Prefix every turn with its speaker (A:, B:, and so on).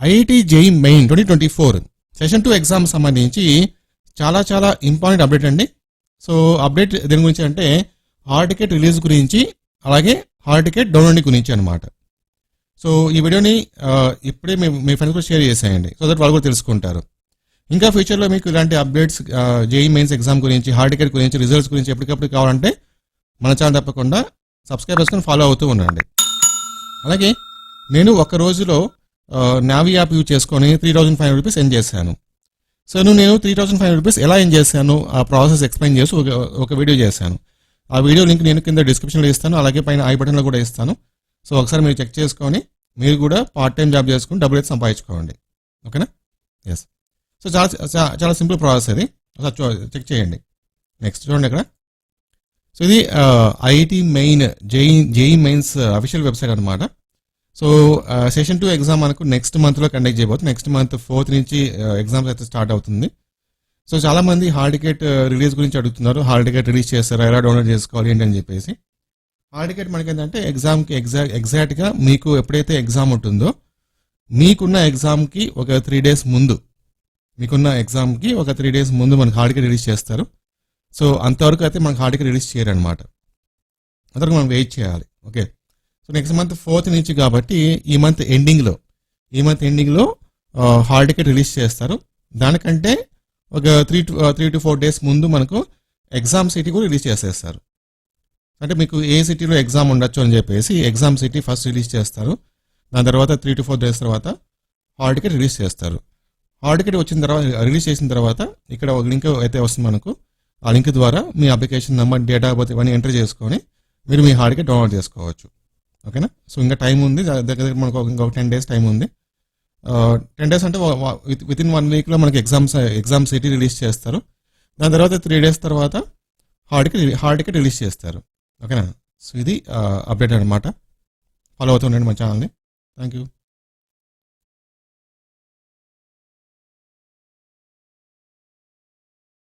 A: IIT JEE main 2024 session 2 exam సంబంధించి చాలా important update అండి. సో అప్డేట్ దేని గురించి అంటే హాల్ టికెట్ రిలీజ్ గురించి, అలాగే హాల్ టికెట్ డౌన్లోడింగ్ గురించి అనమాట. సో ఈ వీడియోని ఇప్పుడే మీ ఫ్రెండ్స్ కూడా షేర్ చేసేయండి, సో దట్ వాళ్ళు కూడా తెలుసుకుంటారు. ఇంకా ఫ్యూచర్లో మీకు ఇలాంటి అప్డేట్స్ జేఈఈ మెయిన్స్ ఎగ్జామ్ గురించి, హాల్ టికెట్ గురించి, రిజల్ట్స్ గురించి ఎప్పటికప్పుడు కావాలంటే మన ఛానల్ తప్పకుండా సబ్స్క్రైబ్ చేసుకొని ఫాలో అవుతూ ఉండండి. అలాగే నేను ఒక రోజులో నావీ యాప్ యూజ్ చేసుకొని 3,500 రూపీస్ ఎర్న్ చేశాను. సో నేను 3,500 రూపీస్ ఎలా ఎర్న్ చేశాను ఆ ప్రాసెస్ ఎక్స్ప్లెయిన్ చేసి ఒక వీడియో చేశాను. ఆ వీడియో లింక్ నేను కింద డిస్క్రిప్షన్లో ఇస్తాను, అలాగే పైన ఐ బటన్లో కూడా ఇస్తాను. సో ఒకసారి మీరు చెక్ చేసుకొని మీరు కూడా పార్ట్ టైం జాబ్ చేసుకుని డబ్బులు అయితే సంపాదించుకోండి. ఓకేనా? ఎస్. సో చాలా సింపుల్ ప్రాసెస్ అది, ఒకసారి చెక్ చేయండి. నెక్స్ట్ చూడండి ఇక్కడ. సో ఇది IIT main JEE mains official website అనమాట. సో సెషన్ 2 ఎగ్జామ్ మనకు నెక్స్ట్ మంత్లో కండక్ట్ చేయబోతుంది. నెక్స్ట్ మంత్ 4th నుంచి ఎగ్జామ్స్ అయితే స్టార్ట్ అవుతుంది. సో చాలా మంది హాల్ టికెట్ రిలీజ్ గురించి అడుగుతున్నారు. హాల్ టికెట్ రిలీజ్ చేస్తారా, ఎలా డౌన్లోడ్ చేసుకోవాలి ఏంటి అని చెప్పేసి. హాల్ టికెట్ మనకి ఏంటంటే ఎగ్జామ్కి ఎగ్జాక్ట్గా మీకు ఎప్పుడైతే ఎగ్జామ్ ఉంటుందో మీకున్న ఎగ్జామ్కి ఒక 3 days ముందు, మనకు హాల్ టికెట్ రిలీజ్ చేస్తారు. సో అంతవరకు అయితే మనకు హాల్ టికెట్ రిలీజ్ చేయరనమాట, అంతవరకు మనం వెయిట్ చేయాలి. Okay. So next month 4th నుంచి కాబట్టి ఈ మంత్ ఎండింగ్లో హాల్ టికెట్ రిలీజ్ చేస్తారు. దానికంటే ఒక 3 to 4 days ముందు మనకు ఎగ్జామ్ సిటీ కూడా రిలీజ్ చేసేస్తారు. అంటే మీకు ఏ సిటీలో ఎగ్జామ్ ఉండొచ్చు అని చెప్పేసి ఎగ్జామ్ సిటీ ఫస్ట్ రిలీజ్ చేస్తారు. దాని తర్వాత 3 to 4 days తర్వాత హాల్ టికెట్ రిలీజ్ చేస్తారు. హాల్ టికెట్ రిలీజ్ చేసిన తర్వాత ఇక్కడ ఒక లింక్ అయితే వస్తుంది మనకు. ఆ లింక్ ద్వారా మీ application number, date of birth ఇవన్నీ ఎంటర్ చేసుకొని మీరు మీ హాల్ టికెట్ డౌన్లోడ్ చేసుకోవచ్చు. ఓకేనా? సో ఇంకా టైం ఉంది, దగ్గర మనకు ఇంకొక 10 days టైం ఉంది. 10 days అంటే వితిన్ 1 weekలో మనకి ఎగ్జామ్ సిటీ రిలీజ్ చేస్తారు. దాని తర్వాత 3 days తర్వాత హాల్ టికెట్ రిలీజ్ చేస్తారు. ఓకేనా? సో ఇది అప్డేట్ అనమాట. ఫాలో అవుతుండండి మన ఛానల్ని. Thank you.